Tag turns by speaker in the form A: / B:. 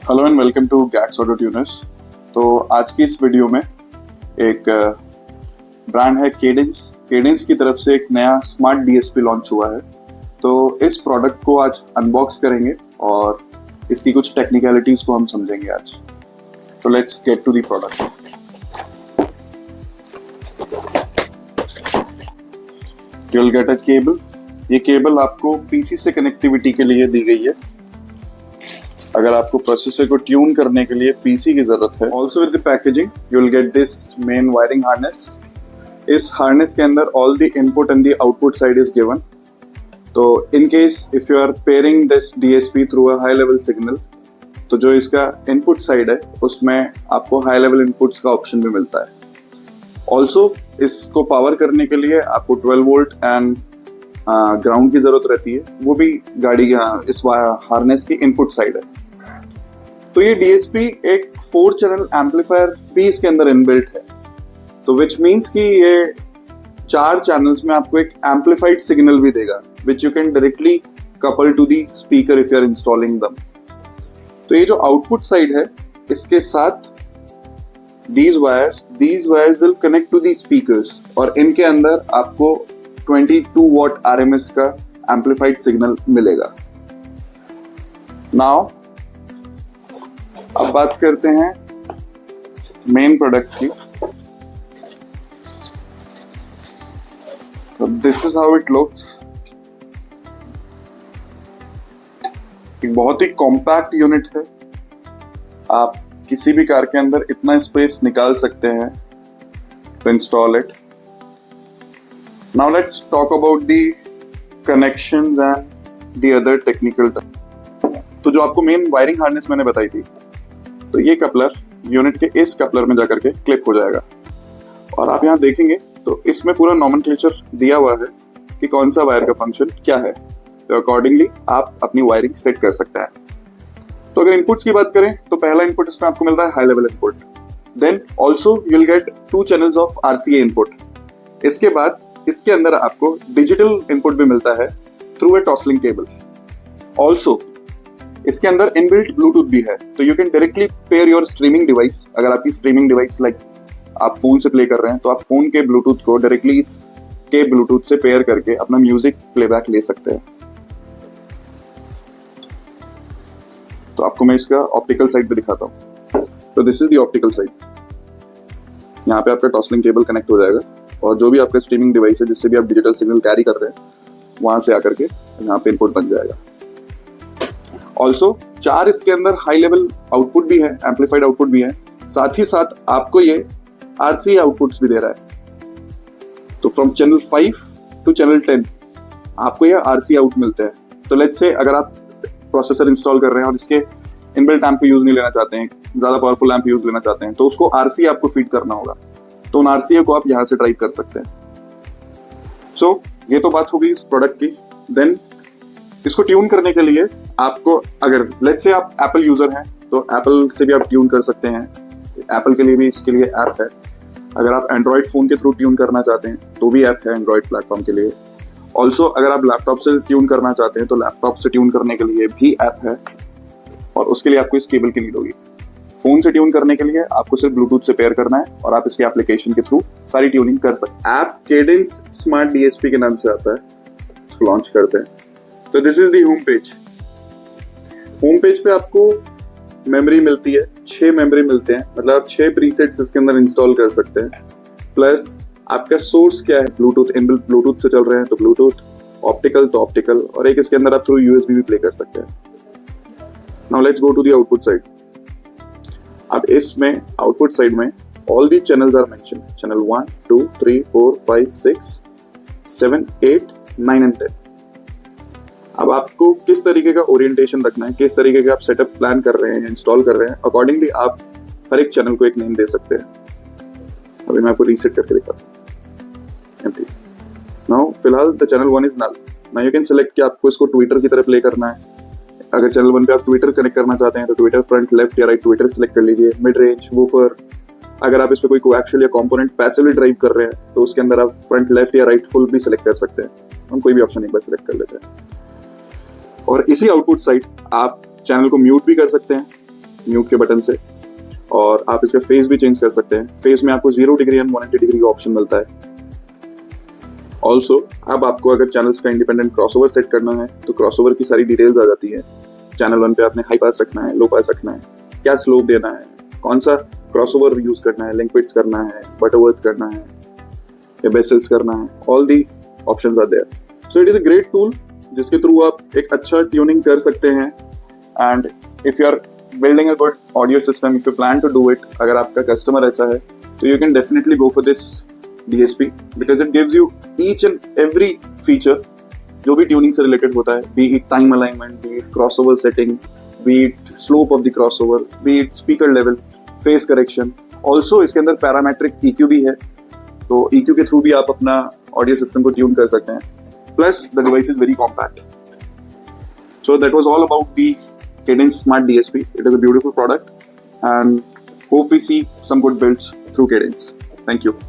A: Hello and welcome to Gax auto tuners. तो आज की इस वीडियो में एक ब्रांड है केडेंस। केडेंस की तरफ से एक नया स्मार्ट डीएसपी लॉन्च हुआ है। तो इस प्रोडक्ट को आज अनबॉक्स करेंगे और इसकी कुछ टेक्निकलिटीज को हम समझेंगे आज। तो let's get to the product. You will get a cable. ये केबल आपको पीसी से कनेक्टिविटी के लिए दी गई है। अगर आपको प्रोसेसर को ट्यून करने के लिए पीसी की जरूरत है। Also with the packaging you will get this main wiring harness. इस हार्नेस के अंदर all the input and the output side is given. तो in case if you are pairing this DSP through a high level signal, तो जो इसका input side है उसमें आपको हाई लेवल इनपुट्स का ऑप्शन भी मिलता है। ऑल्सो इसको पावर करने के लिए आपको 12 वोल्ट एंड ग्राउंड की जरूरत रहती है, वो भी गाड़ी इस हार्नेस की इनपुट साइड है। तो ये डीएसपी एक 4 चैनल एम्पलीफायर भी इसके अंदर इनबिल्ट है। तो विच मीन्स कि ये 4 चैनल्स में आपको एक एम्पलीफाइड सिग्नल भी देगा, which you can directly couple to the speaker if you are installing them. तो ये जो आउटपुट साइड है इसके साथ these wires will connect to the speakers और इनके अंदर आपको 22 वॉट RMS का एम्पलीफाइड सिग्नल मिलेगा। नाउ अब बात करते हैं मेन प्रोडक्ट की। तो this is how it looks. एक बहुत ही कॉम्पैक्ट यूनिट है। आप किसी भी कार के अंदर इतना स्पेस निकाल सकते हैं to install it. Now let's talk about the connections and the other technical terms. तो जो आपको मेन वायरिंग हार्नेस मैंने बताई थी, तो ये कपलर यूनिट के इस कपलर में जाकर के क्लिप हो जाएगा। और आप यहाँ देखेंगे तो इसमें पूरा नॉमेनक्लेचर दिया हुआ है कि कौन सा वायर का फंक्शन क्या है। तो अकॉर्डिंगली आप अपनी वायरिंग सेट कर सकते हैं। तो अगर इनपुट्स की बात करें तो पहला इनपुट इसमें आपको मिल रहा है high level input. Then also you will get 2 channels of RCA input. इसके बाद इसके अंदर आपको डिजिटल इनपुट भी मिलता है थ्रू ए टॉसलिंग केबल। ऑल्सो इसके अंदर इनबिल्ट ब्लूटूथ भी है, तो you can directly pair your streaming device. अगर आपकी स्ट्रीमिंग डिवाइस लाइक आप फोन से प्ले कर रहे हैं तो आप फोन के ब्लूटूथ को डायरेक्टली इसके ब्लूटूथ से पेयर करके अपना म्यूजिक प्लेबैक ले सकते हैं। तो आपको मैं इसका ऑप्टिकल साइड पे दिखाता हूँ। तो this is the optical side. यहाँ पे आपका टॉसलिंग केबल कनेक्ट हो जाएगा और जो भी आपका स्ट्रीमिंग डिवाइस है जिससे भी आप डिजिटल सिग्नल कैरी कर रहे हैं वहां से आकर के यहाँ पे इनपुट बन जाएगा। ऑल्सो 4 इसके अंदर हाई लेवल आउटपुट भी है, एम्पलीफाइड आउटपुट भी है। साथ ही साथ आपको ये आरसीए आउटपुट्स भी दे रहा है। तो फ्रॉम चैनल 5 टू चैनल 10 आपको ये आरसीए आउट मिलते हैं। तो लेट्स से अगर आप प्रोसेसर इंस्टॉल कर रहे हैं और इसके इनबिल्ट एम्प यूज नहीं लेना चाहते हैं, ज्यादा पावरफुल एम्प यूज लेना चाहते हैं, तो उसको आरसीए आपको फीड करना होगा। तो उन आरसीए को आप यहाँ से ड्राइव कर सकते हैं। सो ये तो बात होगी इस प्रोडक्ट की। देन इसको ट्यून करने के लिए आपको, अगर लेट्स से आप एप्पल यूजर हैं तो एप्पल से भी आप ट्यून कर सकते हैं। एप्पल के लिए भी इसके लिए ऐप है। अगर आप एंड्रॉइड फोन के थ्रू ट्यून करना चाहते हैं तो भी ऐप है एंड्रॉइड प्लेटफॉर्म के लिए। ऑल्सो अगर आप लैपटॉप से ट्यून करना चाहते हैं तो लैपटॉप से ट्यून करने के लिए भी ऐप है और उसके लिए आपको इस केबल की नीड होगी। फोन से ट्यून करने के लिए आपको सिर्फ ब्लूटूथ से पेयर करना है और आप इसके एप्लीकेशन के थ्रू सारी ट्यूनिंग कर सकते हैं। ऐप केडेंस स्मार्ट डीएसपी के नाम से आता है। इसको लॉन्च करते हैं। तो this is the home page. Home page पे आपको मेमोरी मिलती है, 6 मेमोरी मिलते हैं, मतलब आप 6 प्रीसेट्स इसके अंदर इंस्टॉल कर सकते हैं। प्लस आपका सोर्स क्या है, ब्लूटूथ, इनबिल्ट ब्लूटूथ से चल रहे हैं तो ब्लूटूथ, ऑप्टिकल तो ऑप्टिकल, और एक इसके अंदर आप थ्रू यूएसबी भी प्ले कर सकते हैं। Now let's go to the output side. अब इसमें आउटपुट साइड में all the channels are mention. Channel 1 2 3 4 5 6 7 8 9 and 10। अब आपको किस तरीके का ओरिएंटेशन रखना है, किस तरीके का आप सेटअप प्लान कर रहे हैं, इंस्टॉल कर रहे हैं, अकॉर्डिंगली आप हर एक चैनल को एक नेम दे सकते हैं। अभी मैं आपको रीसेट करके दिखाता हूँ। एम्प्टी। नाउ फिलहाल the channel 1 is null. Now you can select कि आपको इसको ट्विटर की तरह प्ले करना है। अगर चैनल 1 पे आप ट्विटर कनेक्ट करना चाहते हैं तो ट्विटर फ्रंट, लेफ्ट या राइट ट्विटर सेलेक्ट कर लीजिए। Mid range, woofer. अगर आप इस पे कोई कोएक्शियल या कंपोनेंट पैसिवली ड्राइव कर रहे हैं तो उसके अंदर आप फ्रंट, लेफ्ट या राइट फुल भी सेलेक्ट कर सकते हैं। हम कोई भी ऑप्शन एक बार सेलेक्ट कर लेते हैं। और इसी आउटपुट साइड आप चैनल को म्यूट भी कर सकते हैं म्यूट के बटन से, और आप इसका फेस भी चेंज कर सकते हैं। फेस में आपको 0 डिग्री एंड 180 डिग्री का ऑप्शन मिलता है। ऑल्सो अब आपको अगर चैनल्स का इंडिपेंडेंट क्रॉसओवर सेट करना है तो क्रॉसओवर की सारी डिटेल्स आ जाती है। चैनल 1 पे आपने हाई पास रखना है, लो पास रखना है, क्या स्लोप देना है, कौन सा क्रॉसओवर यूज करना है, लिंक बिट्स करना है, बटरवर्थ करना है या बेसल्स करना है, all the options are there. So it is a great tool जिसके थ्रू आप एक अच्छा ट्यूनिंग कर सकते हैं। And if you are building a good audio system, if you plan to do it, अगर आपका कस्टमर ऐसा है तो you can definitely go for this DSP because it gives you each and every feature जो भी tuning से related होता है, be it time alignment, be it crossover setting, be it slope of the crossover, be it speaker level, phase correction. Also इसके अंदर parametric EQ भी है, तो EQ के थ्रू भी आप अपना ऑडियो सिस्टम को ट्यून कर सकते हैं। Plus the device is very compact. So that was all about the Cadence Smart DSP. It is a beautiful product and hope we see some good builds through Cadence. Thank you.